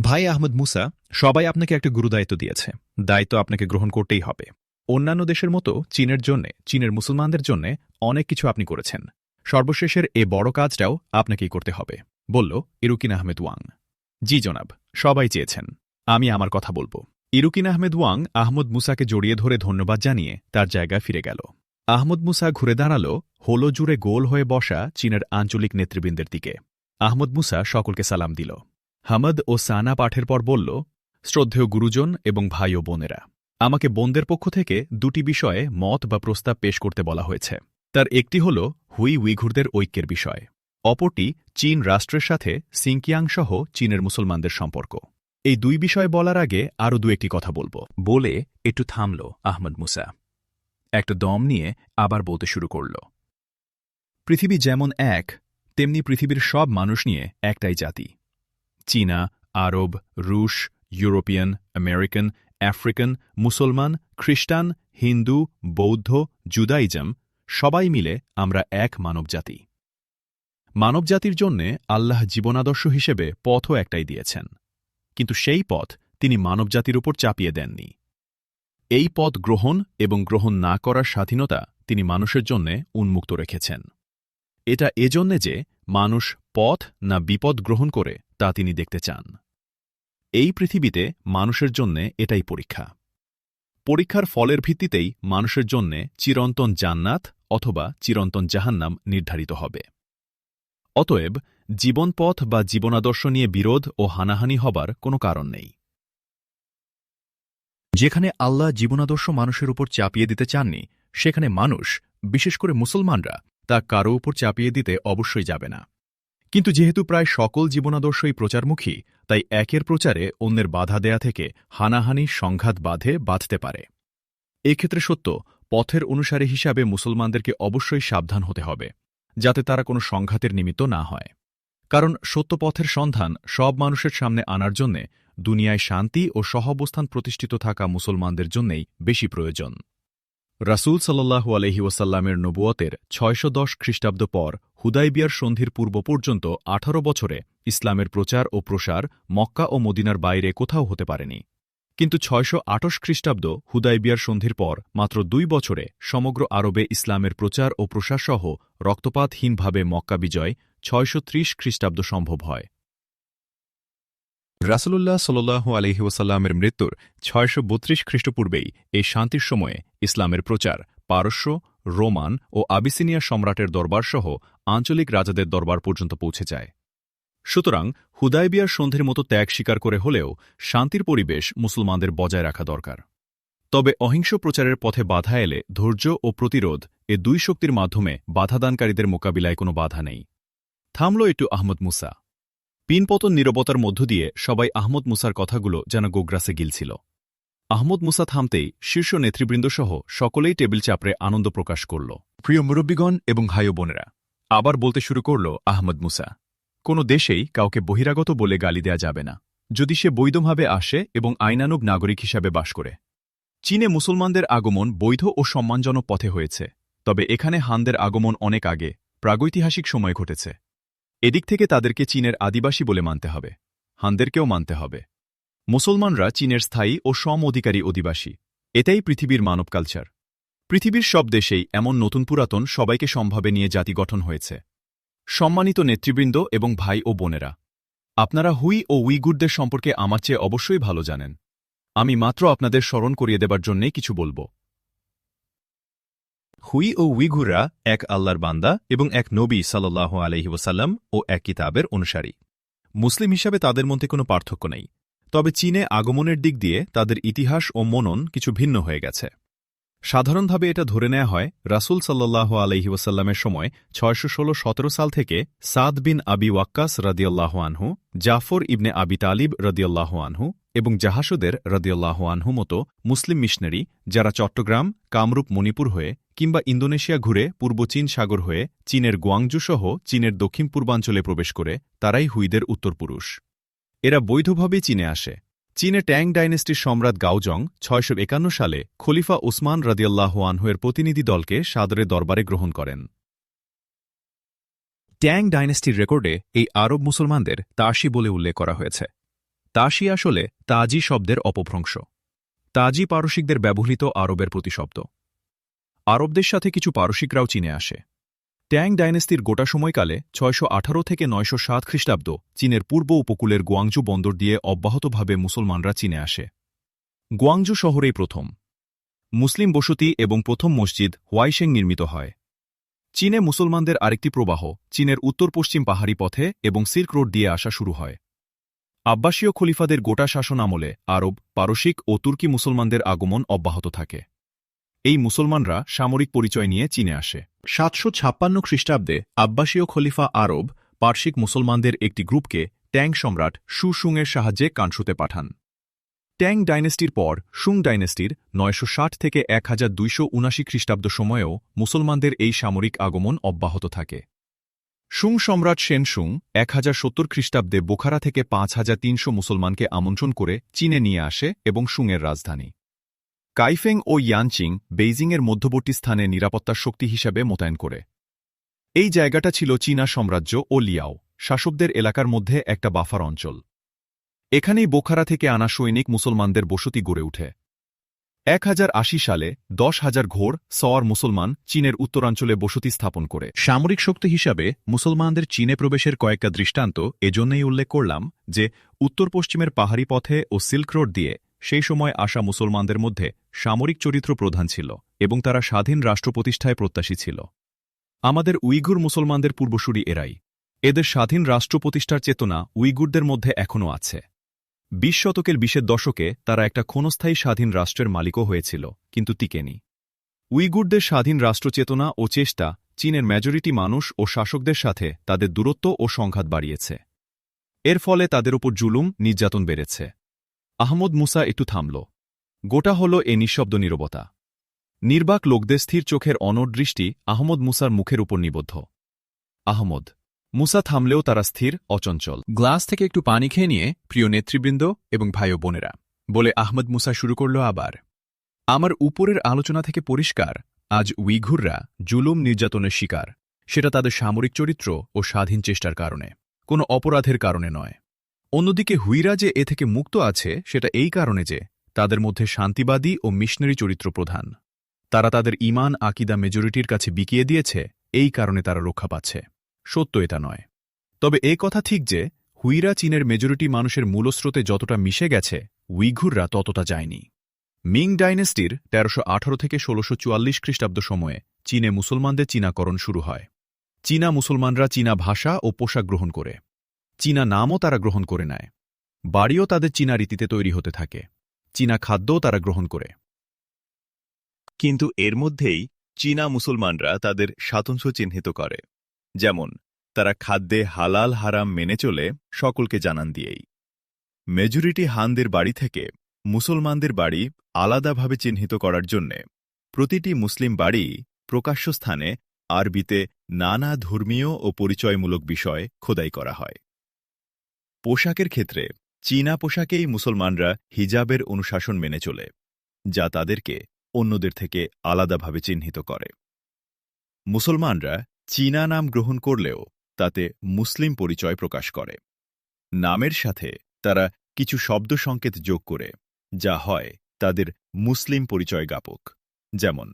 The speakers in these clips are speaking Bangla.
ভাই আহমদ মুসা, সবাই আপনাকে একটা গুরুদায়িত্ব দিয়েছে। দায়িত্ব আপনাকে গ্রহণ করতেই হবে। অন্যান্য দেশের মতো চীনের মুসলমানদের জন্য অনেক কিছু আপনি করেছেন। সর্বশেষের এ বড় কাজটাও আপনাকেই করতে হবে, বলল ইরুকিন আহমেদ ওয়াং। জি জনাব, সবাই চেয়েছেন আমি আমার কথা বলবো। ইরুকিন আহমেদ ওয়াং আহমদ মুসাকে জড়িয়ে ধরে ধন্যবাদ জানিয়ে তার জায়গায় ফিরে গেল। আহমদ মুসা ঘুরে দাঁড়াল হলো জুড়ে গোল হয়ে বসা চীনের আঞ্চলিক নেতৃবৃন্দের দিকে। আহমদ মুসা সকলকে সালাম দিল। হামদ ও সানা পাঠের পর বলল, শ্রদ্ধেয় গুরুজন এবং ভাই ও বোনেরা, আমাকে বোনদের পক্ষ থেকে দুটি বিষয়ে মত বা প্রস্তাব পেশ করতে বলা হয়েছে। তার একটি হল উইঘুরদের ঐক্যের বিষয়, অপরটি চীন রাষ্ট্রের সাথে সিনকিয়াং সহ চীনের মুসলমানদের সম্পর্ক। এই দুই বিষয় বলার আগে আরও দু একটি কথা বলব, বলে একটু থামল আহমদ মুসা। একটা দম নিয়ে আবার বলতে শুরু করল, পৃথিবী যেমন এক, তেমনি পৃথিবীর সব মানুষ নিয়ে একটাই জাতি। চীনা, আরব, রুশ, ইউরোপিয়ান, আমেরিকান, আফ্রিকান, মুসলমান, খ্রিস্টান, হিন্দু, বৌদ্ধ, জুদাইজম সবাই মিলে আমরা এক মানবজাতি। মানবজাতির জন্যে আল্লাহ জীবনাদর্শ হিসেবে পথও একটাই দিয়েছেন, কিন্তু সেই পথ তিনি মানবজাতির উপর চাপিয়ে দেননি। এই পথ গ্রহণ এবং গ্রহণ না করার স্বাধীনতা তিনি মানুষের জন্যে উন্মুক্ত রেখেছেন। এটা এজন্যে যে মানুষ পথ না বিপদ গ্রহণ করে তা তিনি দেখতে চান। এই পৃথিবীতে মানুষের জন্যে এটাই পরীক্ষা। পরীক্ষার ফলের ভিত্তিতেই মানুষের জন্যে চিরন্তন জান্নাত অথবা চিরন্তন জাহান্নাম নির্ধারিত হবে। অতএব জীবনপথ বা জীবনাদর্শ নিয়ে বিরোধ ও হানাহানি হবার কোনো কারণ নেই। যেখানে আল্লাহ জীবনাদর্শ মানুষের উপর চাপিয়ে দিতে চাননি, সেখানে মানুষ, বিশেষ করে মুসলমানরা, তা কারো উপর চাপিয়ে দিতে অবশ্যই যাবে না। কিন্তু যেহেতু প্রায় সকল জীবনাদর্শই প্রচারমুখী, তাই একের প্রচারে অন্যের বাধা দেয়া থেকে হানাহানি সংঘাত বাঁধতে পারে। এক্ষেত্রে সত্য পথের অনুসারী হিসাবে মুসলমানদেরকে অবশ্যই সাবধান হতে হবে, যাতে তারা কোনো সংঘাতের নিমিত্ত না হয়। কারণ সত্য পথের সন্ধান সব মানুষের সামনে আনার জন্যে দুনিয়ায় শান্তি ও সহাবস্থান প্রতিষ্ঠিত থাকা মুসলমানদের জন্যেই বেশি প্রয়োজন। রাসূল সাল্লাল্লাহু আলাইহি ওয়াসাল্লামের নবুয়তের ৬১০ খ্রিস্টাব্দ পর হুদায়বিয়ার সন্ধির পূর্ব পর্যন্ত ১৮ বছরে ইসলামের প্রচার ও প্রসার মক্কা ও মদিনার বাইরে কোথাও হতে পারেনি। কিন্তু ৬২৮ খ্রিস্টাব্দ হুদায়বিয়ার সন্ধির পর মাত্র ২ বছরে সমগ্র আরবে ইসলামের প্রচার ও প্রসার সহ রক্তপাতহীনভাবে মক্কা বিজয় ৬৩০ খ্রিস্টাব্দ সম্ভব হয়। রাসূলুল্লাহ সাল্লাল্লাহু আলাইহি ওয়াসাল্লামের মৃত্যুর ৬৩২ খ্রিস্টপূর্বেই এই শান্তির সময়ে ইসলামের প্রচার পারস্য, রোমান ও আবিসিনিয়া সম্রাটের দরবারসহ আঞ্চলিক রাজাদের দরবার পর্যন্ত পৌঁছে যায়। সুতরাং হুদায়বিয়ার সন্ধির মতো ত্যাগ স্বীকার করে হলেও শান্তির পরিবেশ মুসলমানদের বজায় রাখা দরকার। তবে অহিংস প্রচারের পথে বাধা এলে ধৈর্য ও প্রতিরোধ এ দুই শক্তির মাধ্যমে বাধাদানকারীদের মোকাবিলায় কোনো বাধা নেই। থামল একটু আহমদ মুসা। পিনপতন নীরবতার মধ্য দিয়ে সবাই আহমদ মুসার কথাগুলো যেন গোগ্রাসে গিলছিল। আহমদ মুসা থামতেই শীর্ষ নেতৃবৃন্দসহ সকলেই টেবিল চাপড়ে আনন্দ প্রকাশ করল। প্রিয় মুরব্বীগণ এবং ভাই ও বোনেরা, আবার বলতে শুরু করল আহমদ মুসা, কোনো দেশেই কাউকে বহিরাগত বলে গালি দেয়া যাবে না, যদি সে বৈধভাবে আসে এবং আইনানুগ নাগরিক হিসাবে বাস করে। চীনে মুসলমানদের আগমন বৈধ ও সম্মানজনক পথে হয়েছে, তবে এখানে হানদের আগমন অনেক আগে, প্রাগৈতিহাসিক সময় ঘটেছে। এদিক থেকে তাদেরকে চীনের আদিবাসী বলে মানতে হবে, হানদেরকেও মানতে হবে। মুসলমানরা চীনের স্থায়ী ও সম অধিকারী অধিবাসী। এটাই পৃথিবীর মানব কালচার। পৃথিবীর সব দেশেই এমন নতুন পুরাতন সবাইকে সমভাবে নিয়ে জাতি গঠন হয়েছে। সম্মানিত নেতৃবৃন্দ এবং ভাই ও বোনেরা, আপনারা উইঘুরদের সম্পর্কে আমার চেয়ে অবশ্যই ভালো জানেন। আমি মাত্র আপনাদের স্মরণ করিয়ে দেবার জন্যেই কিছু বলব। উইঘুররা এক আল্লাহর বান্দা এবং এক নবী সাল্লাল্লাহু আলাইহি ওয়াসাল্লাম ও এক কিতাবের অনুসারী। মুসলিম হিসাবে তাদের মধ্যে কোনো পার্থক্য নেই, তবে চীনে আগমনের দিক দিয়ে তাদের ইতিহাস ও মনন কিছু ভিন্ন হয়ে গেছে। সাধারণভাবে এটা ধরে নেওয়া হয় রাসূল সাল্লাল্লাহু আলাইহি ওয়াসাল্লামের সময় ৬১৬-১৭ সাল থেকে সাদ বিন আবি ওয়াক্কাস রাদিয়াল্লাহু আনহু, জাফর ইবনে আবি তালিব রাদিয়াল্লাহু আনহু এবং জাহাসুদের রাদিয়াল্লাহু আনহু মতো মুসলিম মিশনারি, যারা চট্টগ্রাম, কামরূপ, মণিপুর হয়ে কিংবা ইন্দোনেশিয়া ঘুরে পূর্ব চীন সাগর হয়ে চীনের গুয়াংজু সহ চীনের দক্ষিণ পূর্বাঞ্চলে প্রবেশ করে, তারাই হুইদের উত্তরপুরুষ। এরা বৈধভাবেই চীনে আসে। চীনে ট্যাং ডাইনেস্টির সম্রাট গাওজং ৬৫১ সালে খলিফা উসমান রাদিয়াল্লাহু আনহু-এর প্রতিনিধি দলকে সাদরে দরবারে গ্রহণ করেন। ট্যাং ডাইনেস্টির রেকর্ডে এই আরব মুসলমানদের তার্সি বলে উল্লেখ করা হয়েছে। তাশি আসলে তাজি শব্দের অপভ্রংশ। তাজি পারসিকদের ব্যবহৃত আরবের প্রতিশব্দ। আরবদের সাথে কিছু পারসিকরাও চীনে আসে। ট্যাং ডাইনেস্টির গোটা সময়কালে ৬১৮ থেকে ৯০৭ খ্রিস্টাব্দ চীনের পূর্ব উপকূলের গুয়াংজু বন্দর দিয়ে অব্যাহতভাবে মুসলমানরা চীনে আসে। গুয়াংজু শহরেই প্রথম মুসলিম বসতি এবং প্রথম মসজিদ হুয়াইশেং নির্মিত হয়। চীনে মুসলমানদের আরেকটি প্রবাহ চীনের উত্তর পশ্চিম পাহাড়ি পথে এবং সিল্ক রোড দিয়ে আসা শুরু হয়। আব্বাসীয় খলিফাদের গোটা শাসন আমলে আরব, পারসিক ও তুর্কি মুসলমানদের আগমন অব্যাহত থাকে। এই মুসলমানরা সামরিক পরিচয় নিয়ে চীনে আসে। ৭৫৬ খ্রিস্টাব্দে আব্বাসীয় খলিফা আরব, পার্সিক মুসলমানদের একটি গ্রুপকে ট্যাং সম্রাট শু শুংয়ের সাহায্যে কানসুতে পাঠান। ট্যাং ডাইনেস্টির পর শুং ডাইনেস্টির ৯৬০ থেকে ১২৭৯ খ্রিস্টাব্দ সময়েও মুসলমানদের এই সামরিক আগমন অব্যাহত থাকে। শুং সম্রাট সেন শুং ১০৭০ খ্রিস্টাব্দে বোখারা থেকে ৫৩০০ মুসলমানকে আমন্ত্রণ করে চীনে নিয়ে আসে এবং শুংয়ের রাজধানী কাইফেং ও ইয়ানচিং বেইজিংয়ের মধ্যবর্তী স্থানে নিরাপত্তার শক্তি হিসেবে মোতায়েন করে। এই জায়গাটা ছিল চীনা সাম্রাজ্য ও লিয়াও শাসকদের এলাকার মধ্যে একটা বাফার অঞ্চল। এখানেই বোখারা থেকে আনা সৈনিক মুসলমানদের বসতি গড়ে ওঠে। ১০৮০ সালে ১০,০০০ ঘোর সওয়ার মুসলমান চীনের উত্তরাঞ্চলে বসতি স্থাপন করে। সামরিক শক্তি হিসাবে মুসলমানদের চীনে প্রবেশের কয়েকটা দৃষ্টান্ত এজন্যই উল্লেখ করলাম যে উত্তর পশ্চিমের পাহাড়ি পথে ও সিল্ক রোড দিয়ে সেই সময় আসা মুসলমানদের মধ্যে সামরিক চরিত্র প্রধান ছিল এবং তারা স্বাধীন রাষ্ট্র প্রতিষ্ঠায় প্রত্যাশী ছিল। আমাদের উইগুর মুসলমানদের পূর্বসূরি এরাই। এদের স্বাধীন রাষ্ট্র প্রতিষ্ঠার চেতনা উইগুরদের মধ্যে এখনও আছে। ২০ শতকের ২০-এর দশকে তারা একটা ক্ষণস্থায়ী স্বাধীন রাষ্ট্রের মালিকও হয়েছিল, কিন্তু টিকেনি। উইগুরদের স্বাধীন রাষ্ট্র চেতনা ও চেষ্টা চীনের মেজরিটি মানুষ ও শাসকদের সাথে তাদের দূরত্ব ও সংঘাত বাড়িয়েছে। এর ফলে তাদের উপর জুলুম, নির্যাতন বেড়েছে। আহমদ মুসা একটু থামল। গোটা হল এ নিঃশব্দ নীরবতা। নির্বাক লোকদের স্থির চোখের অনড় দৃষ্টি আহমদ মুসার মুখের উপর নিবদ্ধ। আহমদ মুসা থামলেও তারা স্থির, অচঞ্চল। গ্লাস থেকে একটু পানি খেয়ে নিয়ে প্রিয় নেতৃবৃন্দ এবং ভাই ও বোনেরা বলে আহমদ মুসা শুরু করল আবার। আমার উপরের আলোচনা থেকে পরিষ্কার, আজ উইঘুররা জুলুম নির্যাতনের শিকার। সেটা তাদের সামরিক চরিত্র ও স্বাধীন চেষ্টার কারণে, কোনো অপরাধের কারণে নয়। অন্যদিকে হুইরা যে এ থেকে মুক্ত আছে সেটা এই কারণে যে তাদের মধ্যে শান্তিবাদী ও মিশনারি চরিত্র প্রধান। তারা তাদের ঈমান আকিদা মেজরিটির কাছে বিকিয়ে দিয়েছে, এই কারণে তারা রক্ষা পাচ্ছে। সত্য এটা নয়। তবে এ কথা ঠিক যে হুইরা চীনের মেজরিটি মানুষের মূলস্রোতে যতটা মিশে গেছে, উইঘুররা ততটা যায়নি। মিং ডাইনেস্টির ১৩১৮ থেকে ১৬৪৪ খ্রিস্টাব্দ সময়ে চীনে মুসলমানদের চীনাকরণ শুরু হয়। চীনা মুসলমানরা চীনা ভাষা ও পোশাক গ্রহণ করে। চীনা নামও তারা গ্রহণ করে নেয়। বাড়িও তাদের চীনা রীতিতে তৈরি হতে থাকে। চীনা খাদ্যও তারা গ্রহণ করে। কিন্তু এর মধ্যেই চীনা মুসলমানরা তাদের স্বাতন্ত্র্য চিহ্নিত করে। যেমন তারা খাদ্যে হালাল হারাম মেনে চলে সকলকে জানান দিয়েই। মেজরিটি হানদের বাড়ি থেকে মুসলমানদের বাড়ি আলাদাভাবে চিহ্নিত করার জন্যে প্রতিটি মুসলিম বাড়ি প্রকাশ্য স্থানে আরবিতে নানা ধর্মীয় ও পরিচয়মূলক বিষয় খোদাই করা হয়। পোশাকের ক্ষেত্রে চীনা পোশাকেই মুসলমানরা হিজাবের অনুশাসন মেনে চলে, যা তাদেরকে অন্যদের থেকে আলাদাভাবে চিহ্নিত করে। মুসলমানরা চীনা নাম গ্রহণ করলেও তাতে মুসলিম পরিচয় প্রকাশ করে। নামের সাথে তারা কিছু শব্দ সংকেত যোগ করে, যা হয় তাদের মুসলিম পরিচয় জ্ঞাপক। যেমন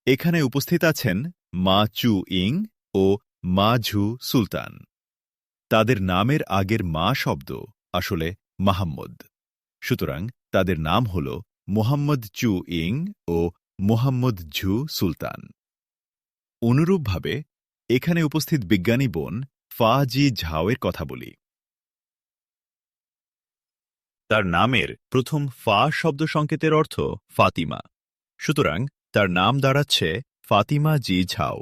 এখানে উপস্থিত আছেন মা চু ইং ও মা ঝু সুলতান। তাদের নামের আগের মা শব্দ আসলে মাহমুদ, সুতরাং তাদের নাম হল মোহাম্মদ চু ইং ও মোহাম্মদ ঝু সুলতান। অনুরূপভাবে এখানে উপস্থিত বিজ্ঞানী বোন ফা জি ঝাওয়ের কথা বলি। তার নামের প্রথম ফা শব্দ সংকেতের অর্থ ফাতিমা, সুতরাং তার নাম দাঁড়াচ্ছে ফাতিমা জি ঝাও।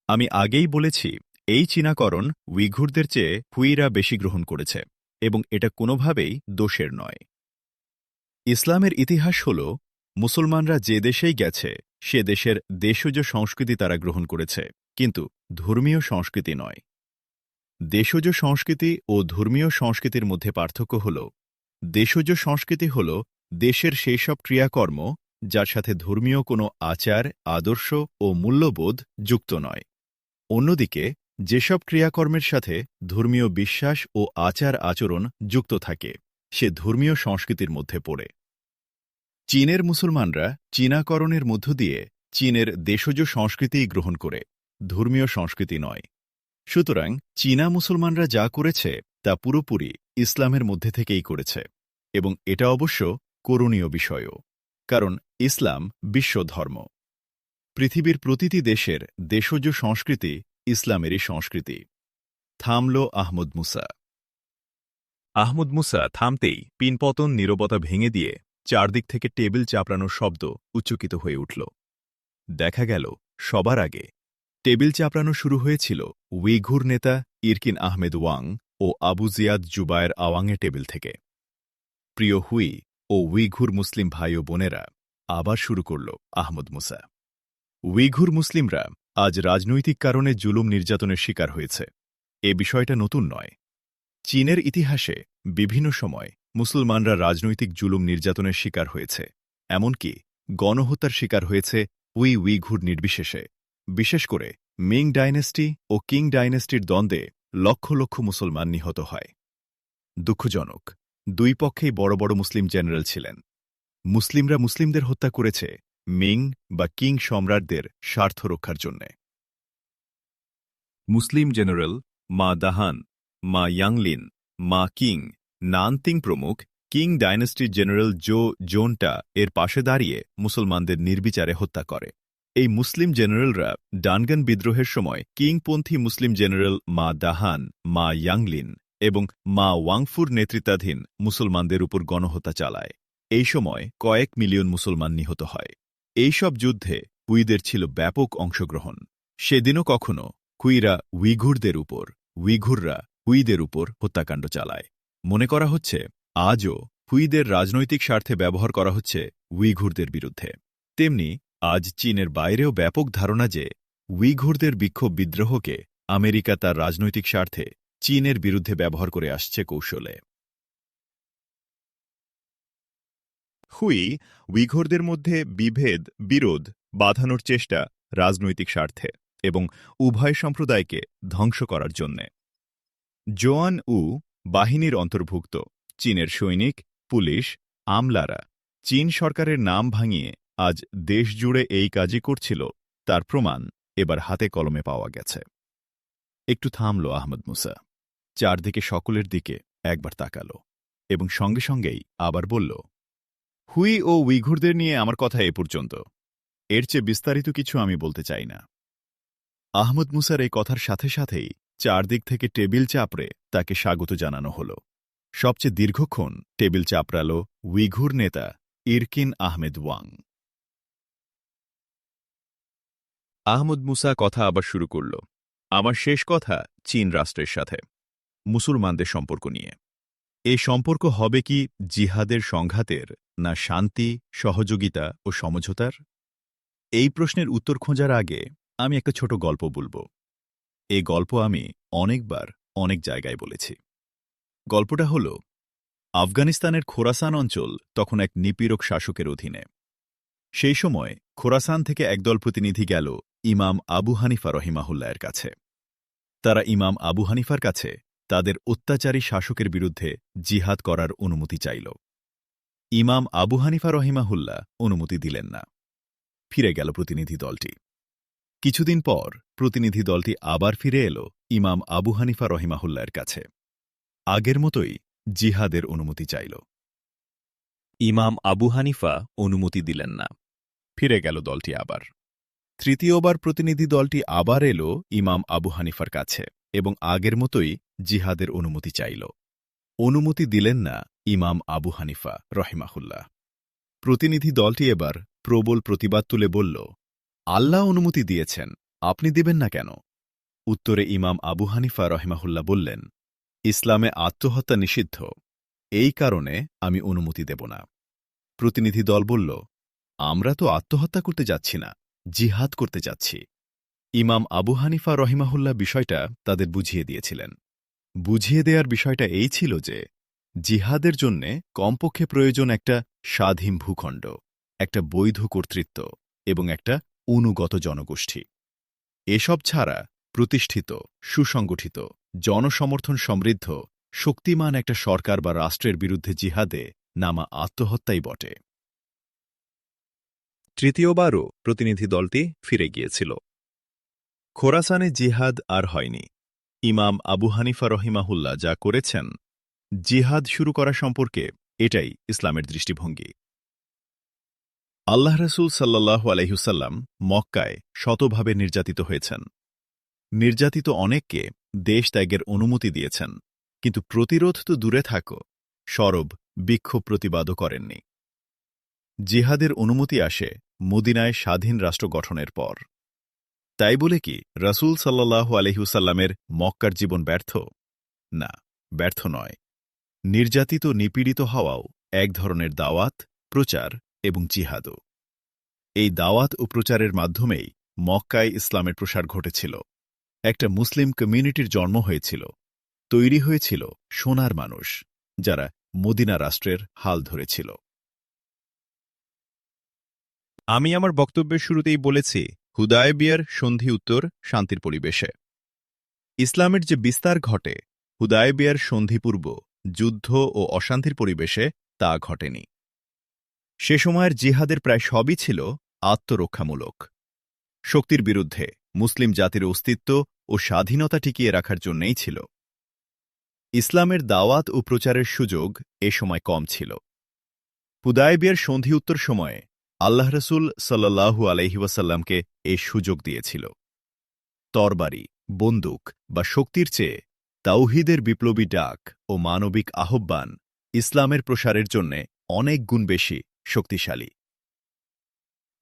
আমি আগেই বলেছি, এই চীনাকরণ উইঘুরদের চেয়ে হুইরা বেশি গ্রহণ করেছে এবং এটা কোনোভাবেই দোষের নয়। ইসলামের ইতিহাস হল মুসলমানরা যে দেশেই গেছে সে দেশের দেশজ সংস্কৃতি তারা গ্রহণ করেছে, কিন্তু ধর্মীয় সংস্কৃতি নয়। দেশজ সংস্কৃতি ও ধর্মীয় সংস্কৃতির মধ্যে পার্থক্য হল, দেশজ সংস্কৃতি হল দেশের সেই সব ক্রিয়াকর্ম যার সাথে ধর্মীয় কোনো আচার, আদর্শ ও মূল্যবোধ যুক্ত নয়। অন্যদিকে যেসব ক্রিয়াকর্মের সাথে ধর্মীয় বিশ্বাস ও আচার আচরণ যুক্ত থাকে সে ধর্মীয় সংস্কৃতির মধ্যে পড়ে। চীনের মুসলমানরা চীনাকরণের মধ্য দিয়ে চীনের দেশজ সংস্কৃতিই গ্রহণ করে, ধর্মীয় সংস্কৃতি নয়। সুতরাং চীনা মুসলমানরা যা করেছে তা পুরোপুরি ইসলামের মধ্যে থেকেই করেছে, এবং এটা অবশ্য করণীয় বিষয়ও, কারণ ইসলাম বিশ্ব ধর্ম। পৃথিবীর প্রতিটি দেশের দেশজ সংস্কৃতি ইসলামেরই সংস্কৃতি। থামল আহমদ মুসা। আহমদ মুসা থামতেই পিনপতন নীরবতা ভেঙে দিয়ে চারদিক থেকে টেবিল চাপড়ানোর শব্দ উচ্চকিত হয়ে উঠল। দেখা গেল সবার আগে টেবিল চাপড়ানো শুরু হয়েছিল উইঘুর নেতা ইরকিন আহমেদ ওয়াং ও আবু জিয়াদ জুবায়ের আওয়াংয়ের টেবিল থেকে। প্রিয় হুই ও উইঘুর মুসলিম ভাই ও বোনেরা, আবার শুরু করল আহমদ মুসা। উইঘুর মুসলিমরা আজ রাজনৈতিক কারণে জুলুম নির্যাতনের শিকার হয়েছে। এ বিষয়টা নতুন নয়। চীনের ইতিহাসে বিভিন্ন সময় মুসলমানরা রাজনৈতিক জুলুম নির্যাতনের শিকার হয়েছে, এমনকি গণহত্যার শিকার হয়েছে উইঘুর নির্বিশেষে। বিশেষ করে মিং ডাইনেস্টি ও কিং ডাইনেস্টির দ্বন্দ্বে লক্ষ লক্ষ মুসলমান নিহত হয়। দুঃখজনক, দুই পক্ষেই বড় বড় মুসলিম জেনারেল ছিলেন। মুসলিমরা মুসলিমদের হত্যা করেছে মিং বা কিং সম্রাটদের স্বার্থ রক্ষার জন্যে। মুসলিম জেনারেল মা দাহান, মা ইয়াংলিন, মা কিং, নানতিং প্রমুখ কিং ডাইনেস্টির জেনারেল জোনটা এর পাশে দাঁড়িয়ে মুসলমানদের নির্বিচারে হত্যা করে। এই মুসলিম জেনারেলরা ডানগান বিদ্রোহের সময় কিংপন্থী মুসলিম জেনারেল মা দাহান, মা ইয়াংলিন এবং মা ওয়াংফুর নেতৃত্বাধীন মুসলমানদের উপর গণহত্যা চালায়। এই সময় কয়েক মিলিয়ন মুসলমান নিহত হয়। এইসব যুদ্ধে হুইদের ছিল ব্যাপক অংশগ্রহণ। সেদিনও কখনো হুইরা উইঘুরদের উপর, উইঘুররা হুইদের উপর হত্যাকাণ্ড চালায়। মনে করা হচ্ছে আজও হুইদের রাজনৈতিক স্বার্থে ব্যবহার করা হচ্ছে উইঘুরদের বিরুদ্ধে। তেমনি আজ চীনের বাইরেও ব্যাপক ধারণা যে উইঘুরদের বিক্ষোভ বিদ্রোহকে আমেরিকা তার রাজনৈতিক স্বার্থে চীনের বিরুদ্ধে ব্যবহার করে আসছে কৌশলে। হুই উইঘুরদের মধ্যে বিরোধ বাঁধানোর চেষ্টা রাজনৈতিক স্বার্থে এবং উভয় সম্প্রদায়কে ধ্বংস করার জন্যে। জোয়ান বাহিনীর অন্তর্ভুক্ত চীনের সৈনিক, পুলিশ, আমলারা চীন সরকারের নাম ভাঙিয়ে আজ দেশ জুড়ে এই কাজই করছিল, তার প্রমাণ এবার হাতে কলমে পাওয়া গেছে। একটু থামল আহমদ মুসা, চারদিকে সকলের দিকে একবার তাকাল এবং সঙ্গে সঙ্গেই আবার বলল, হুই ও উইঘুরদের নিয়ে আমার কথা এ পর্যন্ত। এর চেয়ে বিস্তারিত কিছু আমি বলতে চাই না। আহমদ মুসার এই কথার সাথে সাথেই চারদিক থেকে টেবিল চাপড়ে তাকে স্বাগত জানানো হল। সবচেয়ে দীর্ঘক্ষণ টেবিল চাপড়াল উইঘুর নেতা ইরকিন আহমেদ ওয়াং। আহমদ মুসা কথা আবার শুরু করল। আমার শেষ কথা চীন রাষ্ট্রের সাথে মুসলমানদের সম্পর্ক নিয়ে। এই সম্পর্ক হবে কি জিহাদের সংঘাতের, না শান্তি, সহযোগিতা ও সমঝোতার? এই প্রশ্নের উত্তর খোঁজার আগে আমি একটা ছোট গল্প বলব। এই গল্প আমি অনেকবার অনেক জায়গায় বলেছি। গল্পটা হল, আফগানিস্তানের খোরাসান অঞ্চল তখন এক নিপীড়ক শাসকের অধীনে। সেই সময় খোরাসান থেকে একদল প্রতিনিধি গেল ইমাম আবু হানিফা রহিমাহুল্লাহের কাছে। তারা ইমাম আবু হানিফার কাছে তাদের অত্যাচারী শাসকের বিরুদ্ধে জিহাদ করার অনুমতি চাইল। ইমাম আবু হানিফা রহিমাহুল্লাহ অনুমতি দিলেন না। ফিরে গেল প্রতিনিধি দলটি। কিছুদিন পর প্রতিনিধি দলটি আবার ফিরে এলো ইমাম আবু হানিফা রহিমাহুল্লাহের কাছে। আগের মতোই জিহাদের অনুমতি চাইল। ইমাম আবু হানিফা অনুমতি দিলেন না। ফিরে গেল দলটি আবার। তৃতীয়বার প্রতিনিধি দলটি আবার এলো ইমাম আবু হানিফার কাছে এবং আগের মতোই জিহাদের অনুমতি চাইল। অনুমতি দিলেন না ইমাম আবু হানিফা রহিমাহুল্লাহ। প্রতিনিধি দলটি এবার প্রবল প্রতিবাদ তুলে বলল, আল্লাহ অনুমতি দিয়েছেন, আপনি দিবেন না কেন? উত্তরে ইমাম আবু হানিফা রহিমাহুল্লাহ বললেন, ইসলামে আত্মহত্যা নিষিদ্ধ, এই কারণে আমি অনুমতি দেব না। প্রতিনিধি দল বলল, আমরা তো আত্মহত্যা করতে যাচ্ছি না, জিহাদ করতে যাচ্ছি। ইমাম আবু হানিফা রহিমাহুল্লাহ বিষয়টা তাদের বুঝিয়ে দিয়েছিলেন। বুঝিয়ে দেওয়ার বিষয়টা এই ছিল যে জিহাদের জন্যে কমপক্ষে প্রয়োজন একটা স্বাধীন ভূখণ্ড, একটা বৈধ কর্তৃত্ব এবং একটা অনুগত জনগোষ্ঠী। এসব ছাড়া প্রতিষ্ঠিত, সুসংগঠিত, জনসমর্থন সমৃদ্ধ, শক্তিমান একটা সরকার বা রাষ্ট্রের বিরুদ্ধে জিহাদে নামা আত্মহত্যাই বটে। তৃতীয়বারও প্রতিনিধি দলটি ফিরে গিয়েছিল। খোরাসানে জিহাদ আর হয়নি। ইমাম আবু হানিফা রহিমাহুল্লাহ যা করেছেন, জিহাদ শুরু করা সম্পর্কে এটাই ইসলামের দৃষ্টিভঙ্গি। আল্লাহ রসুল সাল্লাল্লাহু আলাইহুসাল্লাম মক্কায় শতভাবে নির্যাতিত হয়েছেন। নির্যাতিত অনেককে দেশ ত্যাগের অনুমতি দিয়েছেন, কিন্তু প্রতিরোধ তো দূরে থাকো, সরব বিক্ষোভ প্রতিবাদও করেননি। জিহাদের অনুমতি আসে মদিনায় স্বাধীন রাষ্ট্র গঠনের পর। তাই বলে কি রাসূল সাল্লাল্লাহু আলাইহুসাল্লামের মক্কার জীবন ব্যর্থ? না, ব্যর্থ নয়। নির্যাতিত নিপীড়িত হওয়াও এক ধরনের দাওয়াত, প্রচার এবং জিহাদও। এই দাওয়াত ও প্রচারের মাধ্যমেই মক্কায় ইসলামের প্রসার ঘটেছিল। একটা মুসলিম কমিউনিটির জন্ম হয়েছিল, তৈরি হয়েছিল সোনার মানুষ, যারা মদিনা রাষ্ট্রের হাল ধরেছিল। আমি আমার বক্তব্যের শুরুতেই বলেছি, হুদায়বিয়ার সন্ধি উত্তর শান্তির পরিবেশে। ইসলামের যে বিস্তার ঘটে, হুদায়বিয়ার সন্ধিপূর্ব যুদ্ধ ও অশান্তির পরিবেশে তা ঘটেনি। সে সময়ের জিহাদের প্রায় সবই ছিল আত্মরক্ষামূলক। শক্তির বিরুদ্ধে মুসলিম জাতির অস্তিত্ব ও স্বাধীনতা টিকিয়ে রাখার জন্যই ছিল। ইসলামের দাওয়াত ও প্রচারের সুযোগ এ সময় কম ছিল। হুদায়বিয়ার সন্ধি উত্তর সময়ে আল্লাহ রসুল সাল্লাল্লাহু আলাইহি ওয়াসাল্লামকে এই সুযোগ দিয়েছিল। তরবারি, বন্দুক বা শক্তির চেয়ে তাওহীদের বিপ্লবী ডাক ও মানবিক আহ্বান ইসলামের প্রসারের জন্যে অনেক গুণ বেশি শক্তিশালী।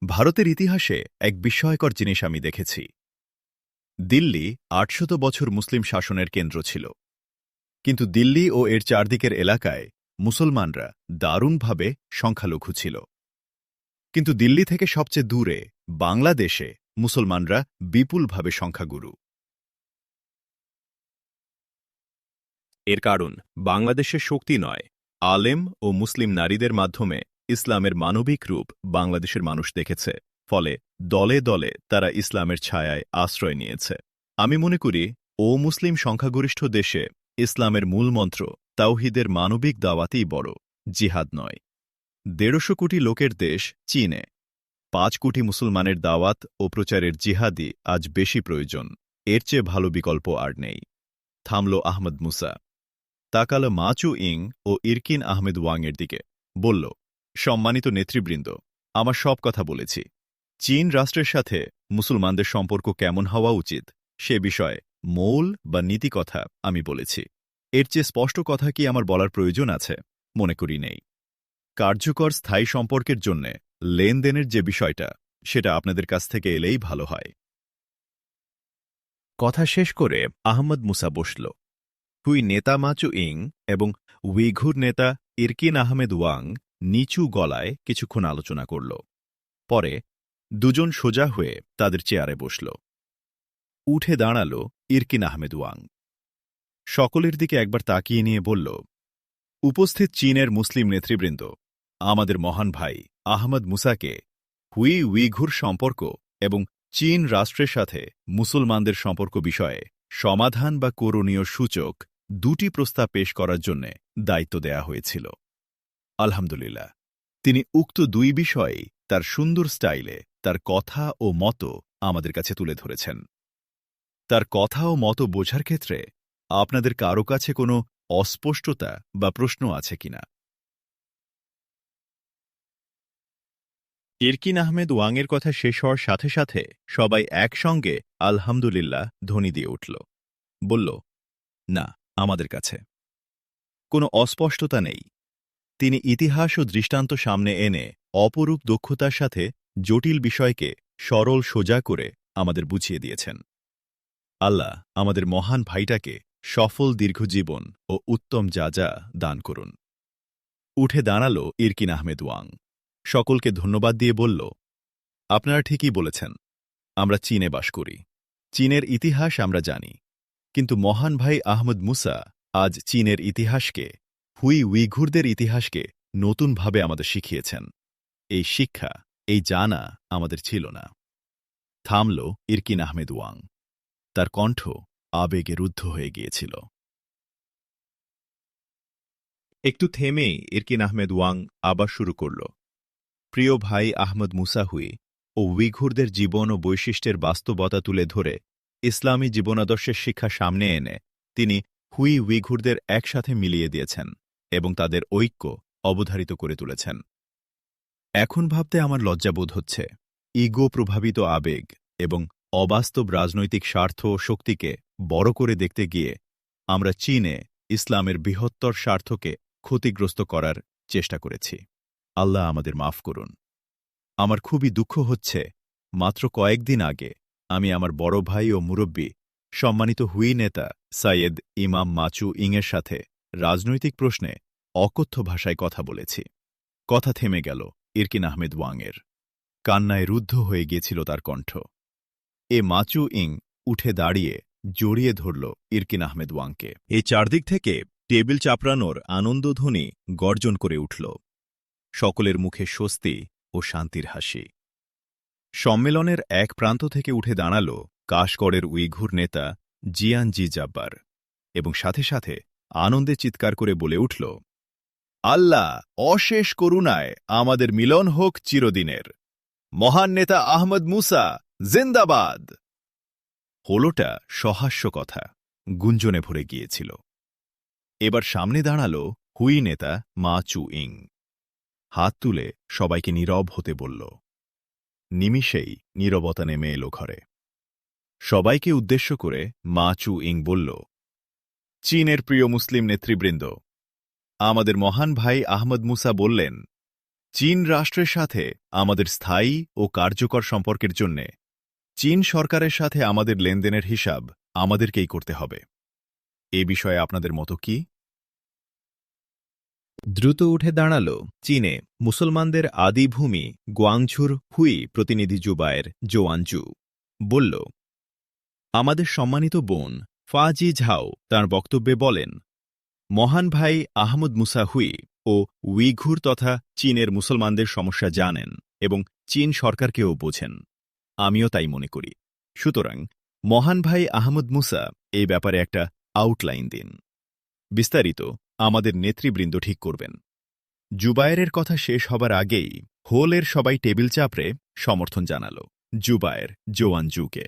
ভারতের ইতিহাসে এক বিস্ময়কর জিনিস আমি দেখেছি। দিল্লি ৮০০ বছর মুসলিম শাসনের কেন্দ্র ছিল, কিন্তু দিল্লি ও এর চারদিকের এলাকায় মুসলমানরা দারুণভাবে সংখ্যালঘু ছিল। কিন্তু দিল্লি থেকে সবচেয়ে দূরে বাংলাদেশে মুসলমানরা বিপুলভাবে সংখ্যাগুরু। এর কারণ বাংলাদেশের শক্তি নয়, আলেম ও মুসলিম নারীদের মাধ্যমে ইসলামের মানবিক রূপ বাংলাদেশের মানুষ দেখেছে। ফলে দলে দলে তারা ইসলামের ছায়ায় আশ্রয় নিয়েছে। আমি মনে করি মুসলিম সংখ্যাগরিষ্ঠ দেশে ইসলামের মূলমন্ত্র তাওহীদের মানবিক দাওয়াতেই বড়, জিহাদ নয়। ১৫০ কোটি লোকের দেশ চীনে ৫ কোটি মুসলমানের দাওয়াত ও প্রচারের জিহাদি আজ বেশি প্রয়োজন। এর চেয়ে ভালো বিকল্প আর নেই। থামল আহমদ মুসা, তাকাল মাচু ইং ও ইরকিন আহমেদ ওয়াংয়ের দিকে, বলল, সম্মানিত নেতৃবৃন্দ, আমার সব কথা বলেছি। চীন রাষ্ট্রের সাথে মুসলমানদের সম্পর্ক কেমন হওয়া উচিত সে বিষয়ে মৌল বা নীতি কথা আমি বলেছি। এর চেয়ে স্পষ্ট কথা কি আমার বলার প্রয়োজন আছে? মনে করি নেই। কার্যকর স্থায়ী সম্পর্কের জন্যে লেনদেনের যে বিষয়টা, সেটা আপনাদের কাছ থেকে এলেই ভালো হয়। কথা শেষ করে আহমদ মুসা বসল। হুই নেতা মাচু ইং এবং উইঘুর নেতা ইরকিন আহমেদ ওয়াং নিচু গলায় কিছুক্ষণ আলোচনা করল। পরে দুজন সোজা হয়ে তাদের চেয়ারে বসল। উঠে দাঁড়াল ইরকিন আহমেদ ওয়াং। সকলের দিকে একবার তাকিয়ে নিয়ে বলল, উপস্থিত চীনের মুসলিম নেতৃবৃন্দ, আমাদের মহান ভাই আহমদ মুসাকে উইঘুর সম্পর্ক এবং চীন রাষ্ট্রের সাথে মুসলমানদের সম্পর্ক বিষয়ে সমাধান বা করণীয় সূচক ২টি প্রস্তাব পেশ করার জন্য দায়িত্ব দেয়া হয়েছিল। আলহামদুলিল্লাহ, তিনি উক্ত ২ বিষয়েই তার সুন্দর স্টাইলে তার কথা ও মত আমাদের কাছে তুলে ধরেছেন। তার কথা ও মত বোঝার ক্ষেত্রে আপনাদের কারো কাছে কোনো অস্পষ্টতা বা প্রশ্ন আছে কিনা? ইরকিন আহমেদ ওয়াংয়ের কথা শেষ হওয়ার সাথে সাথে সবাই একসঙ্গে আলহামদুলিল্লাহ ধ্বনি দিয়ে উঠল। বলল, না, আমাদের কাছে কোনো অস্পষ্টতা নেই। তিনি ইতিহাস ও দৃষ্টান্ত সামনে এনে অপরূপ দক্ষতার সাথে জটিল বিষয়কে সরল সোজা করে আমাদের বুঝিয়ে দিয়েছেন। আল্লাহ আমাদের মহান ভাইটাকে সফল দীর্ঘজীবন ও উত্তম যা দান করুন। উঠে দাঁড়াল ইরকিন আহমেদ ওয়াং। সকলকে ধন্যবাদ দিয়ে বলল, আপনারা ঠিকই বলেছেন, আমরা চীনে বাস করি, চীনের ইতিহাস আমরা জানি, কিন্তু মহান ভাই আহমদ মুসা আজ চীনের ইতিহাসকে, উইঘুরদের ইতিহাসকে নতুনভাবে আমাদের শিখিয়েছেন। এই শিক্ষা, এই জানা আমাদের ছিল না। থামল ইরকিন আহমেদ ওয়াং। তার কণ্ঠ আবেগে রুদ্ধ হয়ে গিয়েছিল। একটু থেমেই ইরকিন আহমেদ ওয়াং আবার শুরু করল। প্রিয় ভাই আহমদ মুসাহুই ও উইঘুরদের জীবন ও বৈশিষ্ট্যের বাস্তবতা তুলে ধরে ইসলামী জীবনাদর্শের শিক্ষা সামনে এনে তিনি উইঘুরদের একসাথে মিলিয়ে দিয়েছেন এবং তাদের ঐক্য অবধারিত করে তুলেছেন। এখন ভাবতে আমার লজ্জাবোধ হচ্ছে, ইগো প্রভাবিত আবেগ এবং অবাস্তব রাজনৈতিক স্বার্থ ও শক্তিকে বড় করে দেখতে গিয়ে আমরা চীনে ইসলামের বৃহত্তর স্বার্থকে ক্ষতিগ্রস্ত করার চেষ্টা করেছি। আল্লাহ আমাদের মাফ করুন। আমার খুবই দুঃখ হচ্ছে, মাত্র কয়েকদিন আগে আমি আমার বড় ভাই ও মুরব্বী সম্মানিত হুই নেতা সাইয়েদ ইমাম মাচু ইংয়ের সাথে রাজনৈতিক প্রশ্নে অকথ্য ভাষায় কথা বলেছি। কথা থেমে গেল ইরকিন আহমেদ ওয়াংয়ের। কান্নায় রুদ্ধ হয়ে গিয়েছিল তার কণ্ঠ। মাচু ইং উঠে দাঁড়িয়ে জড়িয়ে ধরল ইরকিন আহমেদ ওয়াংকে। এই চারদিক থেকে টেবিল চাপড়ানোর আনন্দধ্বনি গর্জন করে উঠল। সকলের মুখে স্বস্তি ও শান্তির হাসি। সম্মেলনের এক প্রান্ত থেকে উঠে দাঁড়াল কাশগড়ের উইঘুর নেতা জিয়ান জি জাব্বার এবং সাথে সাথে আনন্দে চিৎকার করে বলে উঠল, আল্লাহ অশেষ করুণায় আমাদের মিলন হোক চিরদিনের। মহান নেতা আহমদ মুসা জিন্দাবাদ। হলোটা সহাস্য কথা, গুঞ্জনে ভরে গিয়েছিল। এবার সামনে দাঁড়াল হুই নেতা মা চু ইং। হাত তুলে সবাইকে নীরব হতে বলল। নিমিষেই নীরবতা নেমে এলো ঘরে। সবাইকে উদ্দেশ্য করে মা চু ইং বলল, চীনের প্রিয় মুসলিম নেতৃবৃন্দ, আমাদের মহান ভাই আহমদ মুসা বললেন, চীন রাষ্ট্রের সাথে আমাদের স্থায়ী ও কার্যকর সম্পর্কের জন্যে চীন সরকারের সাথে আমাদের লেনদেনের হিসাব আমাদেরকেই করতে হবে। এ বিষয়ে আপনাদের মতো কি? দ্রুত উঠে দাঁড়াল চীনে মুসলমানদের আদিভূমি গুয়াংঝুর হুই প্রতিনিধি জুবায়ের জোয়ানজু। বলল, আমাদের সম্মানিত বোন ফাজি ঝাও তাঁর বক্তব্যে বলেন, মহান ভাই আহমদ মুসা হুই ও উইঘুর তথা চীনের মুসলমানদের সমস্যা জানেন এবং চীন সরকারকেও বোঝেন। আমিও তাই মনে করি। সুতরাং মহান ভাই আহমদ মুসা এই ব্যাপারে একটা আউটলাইন দিন। বিস্তারিত আমাদের নেতৃবৃন্দ ঠিক করবেন। জুবায়েরের কথা শেষ হবার আগেই হোলের সবাই টেবিল চাপড়ে সমর্থন জানাল জুবায়ের জোয়ানজুকে।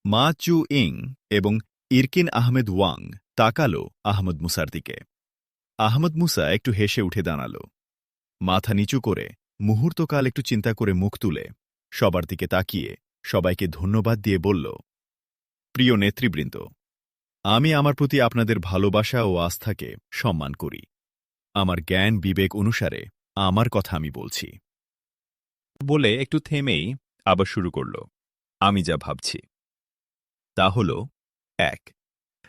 মা চু ইং এবং ইরকিন আহমেদ ওয়াং তাকাল আহমদ মুসার দিকে। আহমদ মুসা একটু হেসে উঠে দাঁড়াল। মাথা নিচু করে মুহূর্তকাল একটু চিন্তা করে মুখ তুলে সবার দিকে তাকিয়ে সবাইকে ধন্যবাদ দিয়ে বলল, প্রিয় নেতৃবৃন্দ, আমি আমার প্রতি আপনাদের ভালোবাসা ও আস্থাকে সম্মান করি। আমার জ্ঞান বিবেক অনুসারে আমার কথা আমি বলছি। বলে একটু থেমেই আবার শুরু করল, আমি যা ভাবছি তা হল, ১.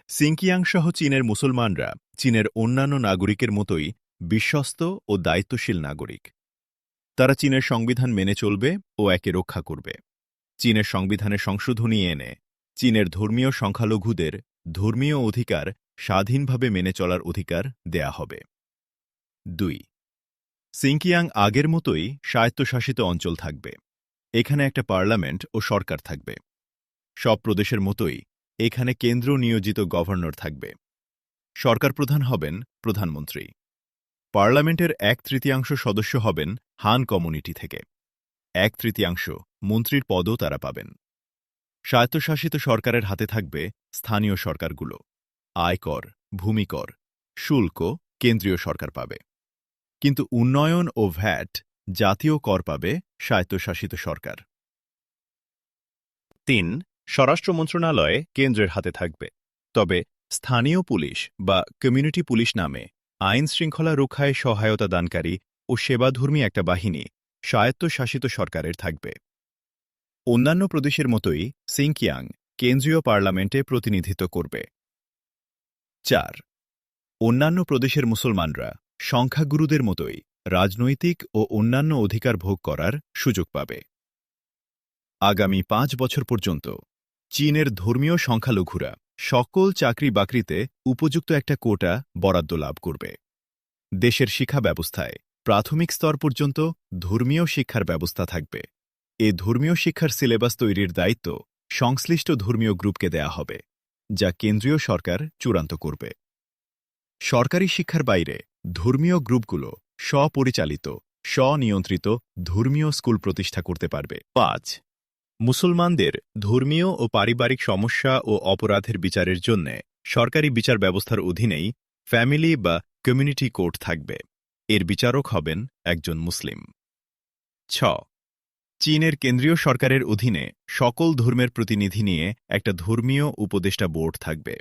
সিনকিয়াং সহ চীনের মুসলমানরা চীনের অন্যান্য নাগরিকের মতোই বিশ্বস্ত ও দায়িত্বশীল নাগরিক। তারা চীনের সংবিধান মেনে চলবে ও একে রক্ষা করবে। চীনের সংবিধানে সংশোধনী এনে চীনের ধর্মীয় সংখ্যালঘুদের ধর্মীয় অধিকার স্বাধীনভাবে মেনে চলার অধিকার দেয়া হবে। ২. সিনকিয়াং আগের মতোই স্বায়ত্তশাসিত অঞ্চল থাকবে। এখানে একটা পার্লামেন্ট ও সরকার থাকবে। সব প্রদেশের মতোই এখানে কেন্দ্র নিয়োজিত গভর্নর থাকবে। সরকার প্রধান হবেন প্রধানমন্ত্রী। পার্লামেন্টের 1/3 সদস্য হবেন হান কমিউনিটি থেকে। 1/3 মন্ত্রীর পদও তারা পাবেন। স্বায়ত্তশাসিত সরকারের হাতে থাকবে স্থানীয় সরকারগুলো। আয়কর, ভূমিকর, শুল্ক কেন্দ্রীয় সরকার পাবে, কিন্তু উন্নয়ন ও ভ্যাট জাতীয় কর পাবে স্বায়ত্তশাসিত সরকার। ৩. স্বরাষ্ট্র মন্ত্রণালয়ে কেন্দ্রের হাতে থাকবে, তবে স্থানীয় পুলিশ বা কমিউনিটি পুলিশ নামে আইন শৃঙ্খলা রক্ষায় সহায়তা দানকারী ও সেবাধর্মী একটা বাহিনী স্বায়ত্তশাসিত সরকারের থাকবে। অন্যান্য প্রদেশের মতোই সিনকিয়াং কেন্দ্রীয় পার্লামেন্টে প্রতিনিধিত্ব করবে। ৪. অন্যান্য প্রদেশের মুসলমানরা সংখ্যাগুরুদের মতোই রাজনৈতিক ও অন্যান্য অধিকার ভোগ করার সুযোগ পাবে। আগামী ৫ বছর পর্যন্ত চীনের ধর্মীয় সংখ্যালঘুরা সকল চাকরি বাকরিতে উপযুক্ত একটা কোটা বরাদ্দ লাভ করবে। দেশের শিক্ষা ব্যবস্থায় প্রাথমিক স্তর পর্যন্ত ধর্মীয় শিক্ষার ব্যবস্থা থাকবে। এ ধর্মীয় শিক্ষার সিলেবাস তৈরির দায়িত্ব সংশ্লিষ্ট ধর্মীয় গ্রুপকে দেয়া হবে, যা কেন্দ্রীয় সরকার চূড়ান্ত করবে। সরকারি শিক্ষার বাইরে ধর্মীয় গ্রুপগুলো স্বপরিচালিত স্বনিয়ন্ত্রিত ধর্মীয় স্কুল প্রতিষ্ঠা করতে পারবে। 5. মুসলমানদের ধর্মীয় ও পারিবারিক সমস্যা ও অপরাধের বিচারের জন্য সরকারি বিচার ব্যবস্থার অধীনেই ফ্যামিলি বা কমিউনিটি কোর্ট থাকবে। এর বিচারক হবেন একজন মুসলিম। 6. চীনের কেন্দ্রীয় সরকারের অধীনে সকল ধর্মের প্রতিনিধি নিয়ে একটা ধর্মীয় উপদেষ্টা বোর্ড থাকবে।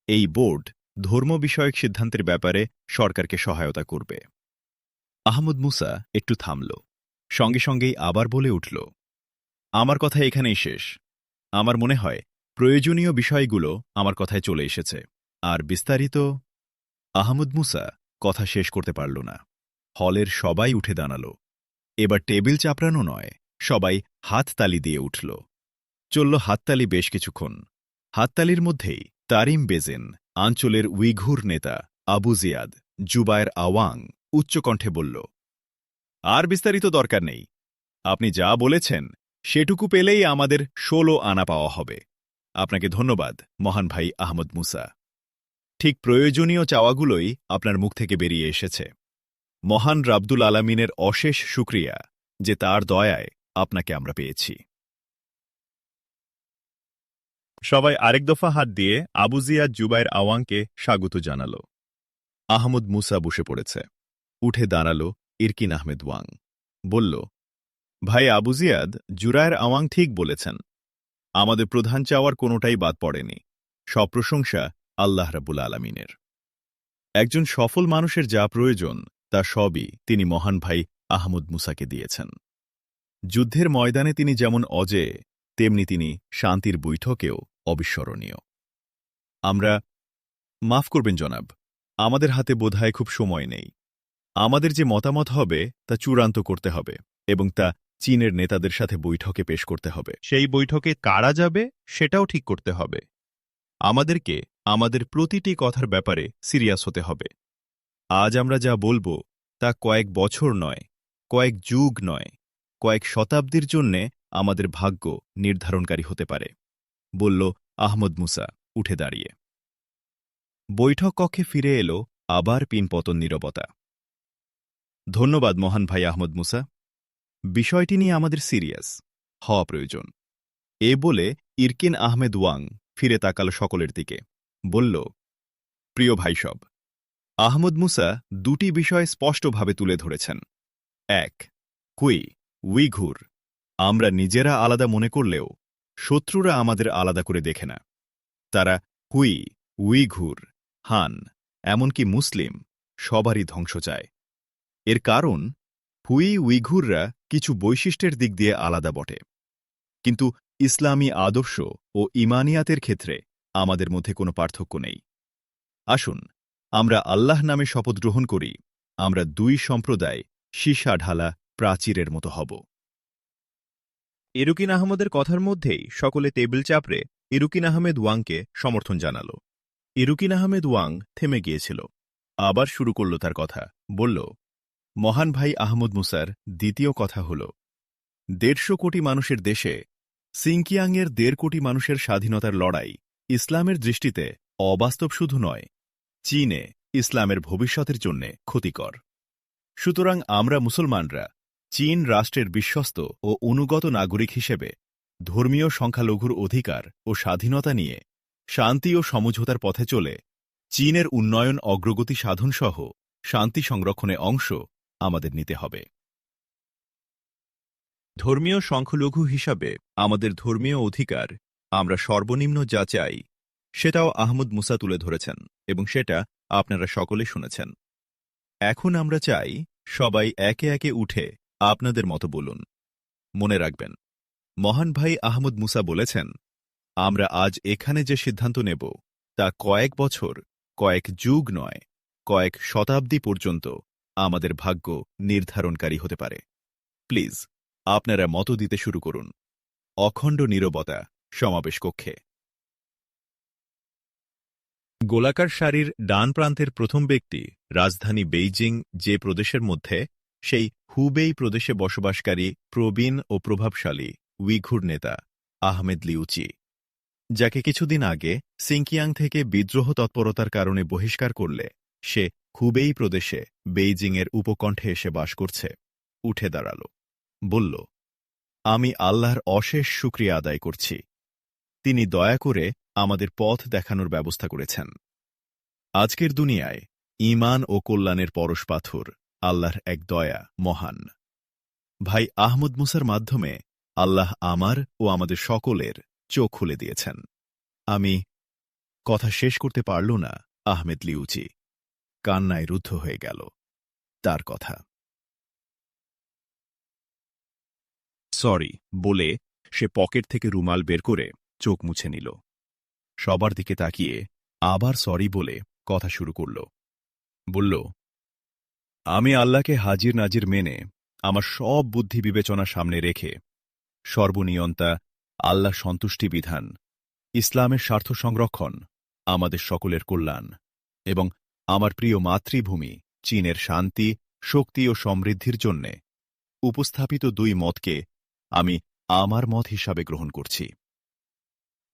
এই বোর্ড ধর্ম বিষয়ক সিদ্ধান্তের ব্যাপারে সরকারকে সহায়তা করবে। আহমদ মুসা একটু থামল, সঙ্গে সঙ্গেই আবার বলে উঠল, আমার কথা এখানেই শেষ। আমার মনে হয় প্রয়োজনীয় বিষয়গুলো আমার কথায় চলে এসেছে, আর বিস্তারিত। আহমদ মুসা কথা শেষ করতে পারল না। হলের সবাই উঠে দাঁড়াল। এবার টেবিল চাপড়ানো নয়, সবাই হাততালি দিয়ে উঠল। চলল হাততালি বেশ কিছুক্ষণ। হাততালির মধ্যেই তারিম বেজেন, অঞ্চলের উইঘুর নেতা আবু জিয়াদ জুবায়ের আওয়াং উচ্চকণ্ঠে বলল, আর বিস্তারিত দরকার নেই। আপনি যা বলেছেন সেটুকু পেলেই আমাদের 16 আনা পাওয়া হবে। আপনাকে ধন্যবাদ মহান ভাই আহমদ মুসা। ঠিক প্রয়োজনীয় চাওয়াগুলোই আপনার মুখ থেকে বেরিয়ে এসেছে। মহান রাব্দুল আলামিনের অশেষ শুকরিয়া যে তার দয়ায় আপনাকে আমরা পেয়েছি। সবাই আরেক দফা হাত দিয়ে আবু জিয়াদ জুবায়ের আওয়াংকে স্বাগত জানাল। আহমদ মুসা বসে পড়েছে। উঠে দাঁড়াল ইরকিন আহমেদ ওয়াং। বলল, ভাই আবু জিয়াদ জুরায়ের আওয়াং ঠিক বলেছেন। আমাদের প্রধান চাওয়ার কোনোটাই বাদ পড়েনি। সব প্রশংসা আল্লাহ রাব্বুল আলামিনের। একজন সফল মানুষের যা প্রয়োজন তা সবই তিনি মহান ভাই আহমদ মুসাকে দিয়েছেন। যুদ্ধের ময়দানে তিনি যেমন অজেয়, তেমনি তিনি শান্তির বৈঠকেও অবিস্মরণীয়। আমরা মাফ করবেন জনাব, আমাদের হাতে বোধহয় খুব সময় নেই। আমাদের যে মতামত হবে তা চূড়ান্ত করতে হবে এবং তা চীনের নেতাদের সাথে বৈঠকে পেশ করতে হবে। সেই বৈঠকে কারা যাবে সেটাও ঠিক করতে হবে। আমাদেরকে আমাদের প্রতিটি কথার ব্যাপারে সিরিয়াস হতে হবে। আজ আমরা যা বলবো তা কয়েক বছর নয়, কয়েক যুগ নয়, কয়েক শতাব্দীর জন্যে আমাদের ভাগ্য নির্ধারণকারী হতে পারে, বলল আহমদ মুসা উঠে দাঁড়িয়ে। বৈঠক কক্ষে ফিরে এলো আবার পিনপতন নীরবতা। ধন্যবাদ মহান ভাই আহমদ মুসা। বিষয়টি নিয়ে আমাদের সিরিয়াস হওয়া প্রয়োজন। এ বলে ইরকিন আহমেদ ওয়াং ফিরে তাকাল সকলের দিকে। বলল, প্রিয় ভাইসব, আহমদ মুসা দুটি বিষয় স্পষ্টভাবে তুলে ধরেছেন। 1. উইঘুর আমরা নিজেরা আলাদা মনে করলেও শত্রুরা আমাদের আলাদা করে দেখে না। তারা উইঘুর, হান, এমনকি মুসলিম সবারই ধ্বংস চায়। এর কারণ উইঘুররা কিছু বৈশিষ্ট্যের দিক দিয়ে আলাদা বটে, কিন্তু ইসলামী আদর্শ ও ইমানিয়াতের ক্ষেত্রে আমাদের মধ্যে কোনো পার্থক্য নেই। আসুন আমরা আল্লাহ নামে শপথ গ্রহণ করি, আমরা দুই সম্প্রদায় সীসা ঢালা প্রাচীরের মতো হব। ইরকিন আহমদের কথার মধ্যেই সকলে টেবিল চাপড়ে ইরকিন আহমেদ ওয়াংকে সমর্থন জানাল। ইরকিন আহমেদ ওয়াং থেমে গিয়েছিল, আবার শুরু করল তার কথা। বলল, মহান ভাই আহমদ মুসার দ্বিতীয় কথা হল, 150 কোটি মানুষের দেশে সিংকিয়াংয়ের 1.5 কোটি মানুষের স্বাধীনতার লড়াই ইসলামের দৃষ্টিতে অবাস্তব শুধু নয়, চীনে ইসলামের ভবিষ্যতের জন্যে ক্ষতিকর। সুতরাং আমরা মুসলমানরা চীন রাষ্ট্রের বিশ্বস্ত ও অনুগত নাগরিক হিসেবে ধর্মীয় সংখ্যালঘুর অধিকার ও স্বাধীনতা নিয়ে শান্তি ও সমঝোতার পথে চলে চীনের উন্নয়ন অগ্রগতি সাধনসহ শান্তি সংরক্ষণে অংশ আমাদের নিতে হবে। ধর্মীয় সংখ্যালঘু হিসাবে আমাদের ধর্মীয় অধিকার আমরা সর্বনিম্ন যা চাই সেটাও আহমদ মুসা তুলে ধরেছেন এবং সেটা আপনারা সকলে শুনেছেন। এখন আমরা চাই সবাই একে একে উঠে আপনাদের মতো বলুন। মনে রাখবেন, মহান ভাই আহমদ মুসা বলেছেন, আমরা আজ এখানে যে সিদ্ধান্ত নেব তা কয়েক বছর, কয়েক যুগ নয়, কয়েক শতাব্দী পর্যন্ত আমাদের ভাগ্য নির্ধারণকারী হতে পারে। প্লিজ আপনারা মত দিতে শুরু করুন। অখণ্ড নীরবতা সমাবেশ কক্ষে। গোলাকার সারির ডান প্রান্তের প্রথম ব্যক্তি রাজধানী বেইজিং যে প্রদেশের মধ্যে, সেই হুবেই প্রদেশে বসবাসকারী প্রবীণ ও প্রভাবশালী উইঘুর নেতা আহমেদ লিউচি, যাকে কিছুদিন আগে সিংকিয়াং থেকে বিদ্রোহ তৎপরতার কারণে বহিষ্কার করলে সে খুবেই প্রদেশে বেইজিংয়ের উপকণ্ঠে এসে বাস করছে, উঠে দাঁড়াল। বলল, আমি আল্লাহর অশেষ শুকরিয়া আদায় করছি। তিনি দয়া করে আমাদের পথ দেখানোর ব্যবস্থা করেছেন। আজকের দুনিয়ায় ঈমান ও কল্যাণের পরশপাথর আল্লাহর এক দয়া মহান। ভাই আহমদ মুসার মাধ্যমে আল্লাহ আমার ও আমাদের সকলের চোখ খুলে দিয়েছেন। আমি কথা শেষ করতে পারল না আহমেদ লিউচি। কান্নায় রুদ্ধ হয়ে গেল তার কথা। সরি বলে সে পকেট থেকে রুমাল বের করে চোখ মুছে নিল। সবার দিকে তাকিয়ে আবার সরি বলে কথা শুরু করল। বলল, আমি আল্লাহকে হাজির নাজির মেনে আমার সব বুদ্ধি বিবেচনা সামনে রেখে সর্বনিয়ন্তা আল্লাহ সন্তুষ্টি বিধান, ইসলামের স্বার্থ সংরক্ষণ, আমাদের সকলের কল্যাণ এবং আমার প্রিয় মাতৃভূমি চীনের শান্তি, শক্তি ও সমৃদ্ধির জন্যে উপস্থাপিত দুই মতকে আমি আমার মত হিসাবে গ্রহণ করছি।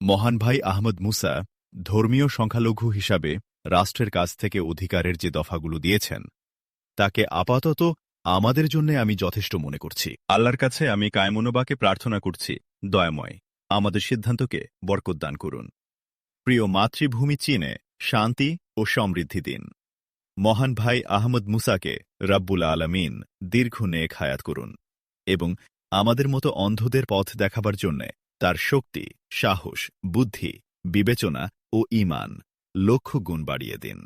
মহান ভাই আহমদ মুসা ধর্মীয় সংখ্যালঘু হিসাবে রাষ্ট্রের কাছ থেকে অধিকারের যে দফাগুলো দিয়েছেন তাকে আপাতত আমাদের জন্য আমি যথেষ্ট মনে করছি। আল্লাহর কাছে আমি কায়মনোবাকে প্রার্থনা করছি, দয়াময় আমাদের সিদ্ধান্তকে বরকত দান করুন। প্রিয় মাতৃভূমি চীনে শান্তি ও সমৃদ্ধি দিন। মহান ভাই আহমদ মুসাকে রাব্বুল আলামিন দীর্ঘ নেক হায়াত করুন এবং আমাদের মতো অন্ধদের পথ দেখাবার জন্যে তার শক্তি, সাহস, বুদ্ধি, বিবেচনা ও ঈমান লক্ষ গুণ বাড়িয়ে দিন।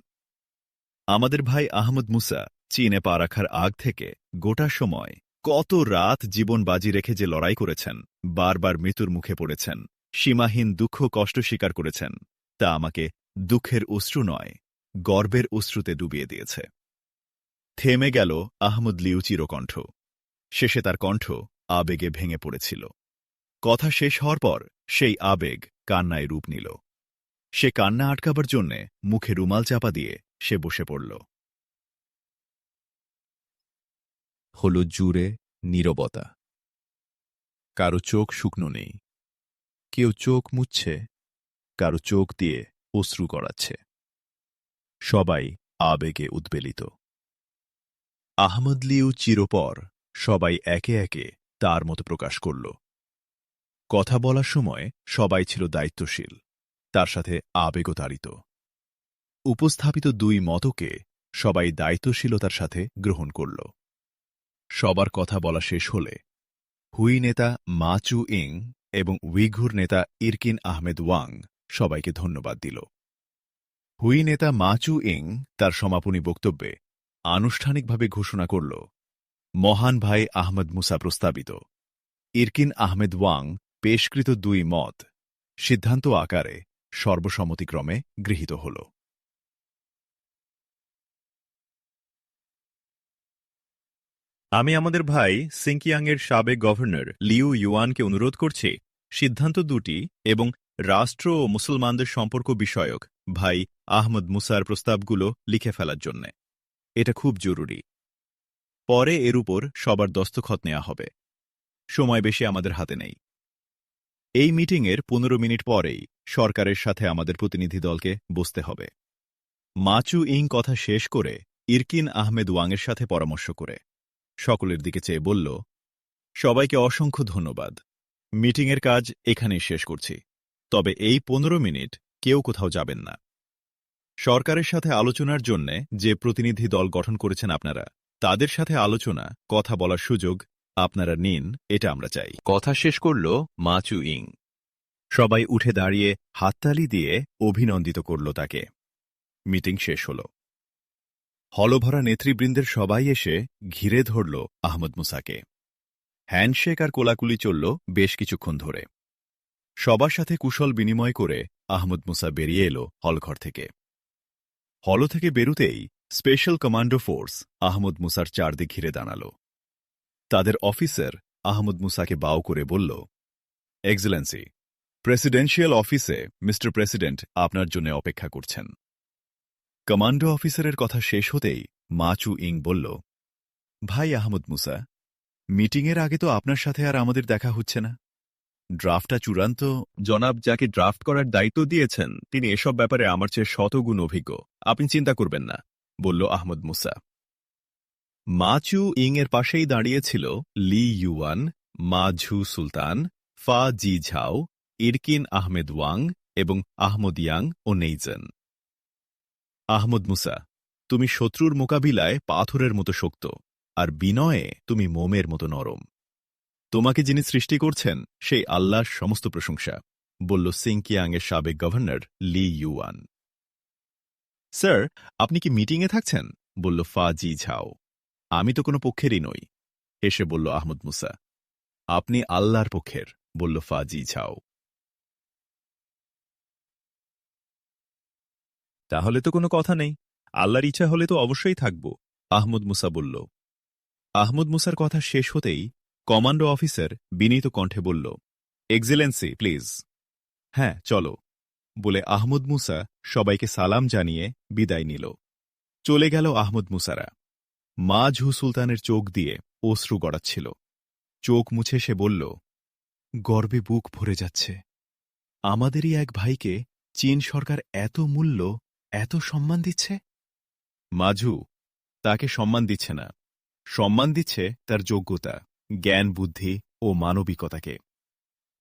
আমাদের ভাই আহমদ মুসা চীনে পা রাখার আগ থেকে গোটা সময় কত রাত জীবন বাজি রেখে যে লড়াই করেছেন, বারবার মৃত্যুর মুখে পড়েছেন, সীমাহীন দুঃখ কষ্ট স্বীকার করেছেন, তা আমাকে দুঃখের অশ্রু নয় গর্বের অশ্রুতে ডুবিয়ে দিয়েছে। থেমে গেল আহমদ লিউচিরও কণ্ঠ। শেষে তার কণ্ঠ আবেগে ভেঙে পড়েছিল। কথা শেষ হওয়ার পর সেই আবেগ কান্নায় রূপ নিল। সে কান্না আটকাবার জন্যে মুখে রুমাল চাপা দিয়ে সে বসে পড়ল। হল জুড়ে নীরবতা। কারো চোখ শুকনো নেই, কেউ চোখ মুছছে, কারো চোখ দিয়ে অশ্রু গড়াচ্ছে। সবাই আবেগে উদ্বেলিত। আহমদ লিউ চিরপর সবাই একে একে তার মতো প্রকাশ করল। কথা বলার সময় সবাই ছিল দায়িত্বশীল, তার সাথে আবেগতাড়িত। উপস্থাপিত দুই মতকে সবাই দায়িত্বশীলতার সাথে গ্রহণ করল। সবার কথা বলা শেষ হলে হুই নেতা মা চু ইং এবং উইঘুর নেতা ইরকিন আহমেদ ওয়াং সবাইকে ধন্যবাদ দিল। হুই নেতা মা চু ইং তার সমাপনী বক্তব্যে আনুষ্ঠানিকভাবে ঘোষণা করল, মহান ভাই আহমদ মুসা প্রস্তাবিত, ইরকিন আহমেদ ওয়াং পেশকৃত দুই মত সিদ্ধান্ত আকারে সর্বসম্মতিক্রমে গৃহীত হল। আমি আমাদের ভাই সিংকিয়াংয়ের সাবেক গভর্নর লিউ ইউয়ানকে অনুরোধ করছি সিদ্ধান্ত দুটি এবং রাষ্ট্র ও মুসলমানদের সম্পর্ক বিষয়ক ভাই আহমদ মুসার প্রস্তাবগুলো লিখে ফেলার জন্যে। এটা খুব জরুরি। পরে এর উপর সবার দস্তখত নেওয়া হবে। সময় বেশি আমাদের হাতে নেই। এই মিটিংয়ের 15 মিনিট পরেই সরকারের সাথে আমাদের প্রতিনিধি দলকে বসতে হবে। মাচু ইং কথা শেষ করে ইরকিন আহমেদ ওয়াংয়ের সাথে পরামর্শ করে সকলের দিকে চেয়ে বলল, সবাইকে অসংখ্য ধন্যবাদ। মিটিংয়ের কাজ এখানেই শেষ করছি, তবে এই 15 মিনিট কেউ কোথাও যাবেন না। সরকারের সাথে আলোচনার জন্য যে প্রতিনিধি দল গঠন করেছেন আপনারা, তাদের সাথে আলোচনা কথা বলার সুযোগ আপনারা নিন, এটা আমরা চাই। কথা শেষ করল মা চু ইং। সবাই উঠে দাঁড়িয়ে হাততালি দিয়ে অভিনন্দিত করল তাকে। মিটিং শেষ হল। হলভরা নেতৃবৃন্দের সবাই এসে ঘিরে ধরল আহমদ মুসাকে। হ্যান্ডশেক আর কোলাকুলি চলল বেশ কিছুক্ষণ ধরে। সবার সাথে কুশল বিনিময় করে আহমদ মুসা বেরিয়ে এলো হলঘর থেকে। হল থেকে বেরুতেই স্পেশাল কমান্ডো ফোর্স আহমদ মুসার চারদিক ঘিরে দাঁড়াল। তাদের অফিসার আহমদ মুসাকে বাও করে বলল, এক্সেলেন্সি, প্রেসিডেন্সিয়াল অফিসে মিস্টার প্রেসিডেন্ট আপনার জন্য অপেক্ষা করছেন। কমান্ডো অফিসারের কথা শেষ হতেই মা চু ইং বলল, ভাই আহমদ মুসা, মিটিংয়ের আগে তো আপনার সাথে আর আমাদের দেখা হচ্ছে না। ড্রাফটটা চূড়ান্ত। জনাব যাকে ড্রাফট করার দায়িত্ব দিয়েছেন তিনি এসব ব্যাপারে আমার চেয়ে শতগুণ অভিজ্ঞ। আপনি চিন্তা করবেন না, বলল আহমদ মুসা। মাচু ইং এর পাশেই দাঁড়িয়েছিল লি ইউয়ান, মা ঝু সুলতান, ফা জি ঝাও, ইরকিন আহমেদ ওয়াং এবং আহমদ ইয়াং ও নেইজেন। আহমদ মুসা, তুমি শত্রুর মোকাবিলায় পাথরের মতো শক্ত, আর বিনয়ে তুমি মোমের মতো নরম। তোমাকে যিনি সৃষ্টি করছেন সেই আল্লাহর সমস্ত প্রশংসা, বলল সিংকিয়াংয়ের সাবেক গভর্নর লি ইউয়ান। স্যার, আপনি কি মিটিংয়ে থাকছেন? বলল ফা জি ঝাও। আমি তো কোনো পক্ষেরই নই, হেসে বলল আহমদ মুসা। আপনি আল্লাহর পক্ষের, বলল ফা জি ঝাও। তাহলে তো কোনো কথা নেই, আল্লাহর ইচ্ছা হলে তো অবশ্যই থাকব, আহমদ মুসা বলল। আহমদ মুসার কথা শেষ হতেই কমান্ডো অফিসার বিনীত কণ্ঠে বলল, এক্সেলেন্সি প্লিজ। হ্যাঁ, চলো, বলে আহমদ মুসা সবাইকে সালাম জানিয়ে বিদায় নিল। চলে গেল আহমদ মুসারা। মা ঝু সুলতানের চোখ দিয়ে অশ্রু গড়াচ্ছিল। চোখ মুছে সে বলল, গর্বে বুক ভরে যাচ্ছে। আমাদেরই এক ভাইকে চীন সরকার এত মূল্য, এত সম্মান দিচ্ছে। মাঝু, তাকে সম্মান দিচ্ছে না, সম্মান দিচ্ছে তার যোগ্যতা, জ্ঞান, বুদ্ধি ও মানবিকতাকে।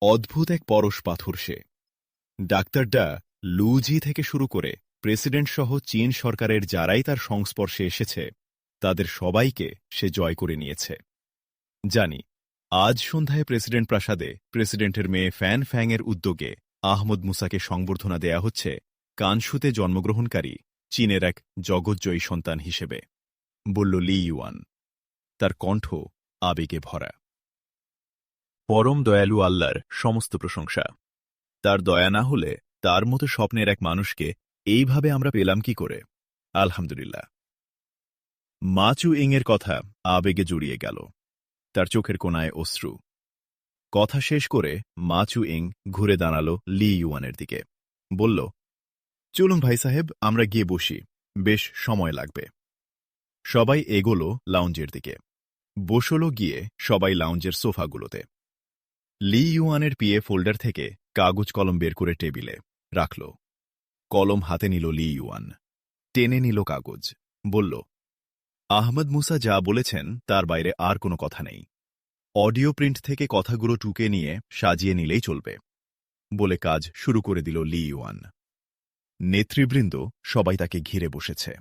অদ্ভুত এক পরশ পাথর সে। ডাক্তার ডা লুজি থেকে শুরু করে প্রেসিডেন্ট সহ চীন সরকারের যারাই তার সংস্পর্শে এসেছে তাদের সবাইকে সে জয় করে নিয়েছে। জানি, আজ সন্ধ্যায় প্রেসিডেন্ট প্রাসাদে প্রেসিডেন্টের মেয়ে ফ্যান ফ্যাংয়ের উদ্যোগে আহমদ মুসাকে সংবর্ধনা দেয়া হচ্ছে কানসুতে জন্মগ্রহণকারী চীনের এক জগৎজয়ী সন্তান হিসেবে, বলল লি ইউয়ান। তার কণ্ঠ আবেগে ভরা। পরম দয়ালু আল্লাহর সমস্ত প্রশংসা। তার দয়া না হলে তার মতো স্বপ্নের এক মানুষকে এইভাবে আমরা পেলাম কি করে? আলহামদুলিল্লাহ। মাচু ইংয়ের কথা আবেগে জড়িয়ে গেল। তার চোখের কোণায় অশ্রু। কথা শেষ করে মাচু ইং ঘুরে দাঁড়াল লি ইউয়ানের দিকে। বলল, চলুন ভাই সাহেব, আমরা গিয়ে বসি, বেশ সময় লাগবে। সবাই এগোল লাউঞ্জের দিকে। বসল গিয়ে সবাই লাউঞ্জের সোফাগুলোতে। লি ইউয়ানের পিএ ফোল্ডার থেকে কাগজ কলম বের করে টেবিলে রাখল। কলম হাতে নিল লি ইউয়ান। টেনে নিল কাগজ। বলল, আহমদ মুসা যা বলেছেন তার বাইরে আর কোনো কথা নেই। অডিও প্রিন্ট থেকে কথাগুলো টুকে নিয়ে সাজিয়ে নিলেই চলবে, বলে কাজ শুরু করে দিল লি ইউয়ান। নেতৃবৃন্দ সবাই তাকে ঘিরে বসেছে।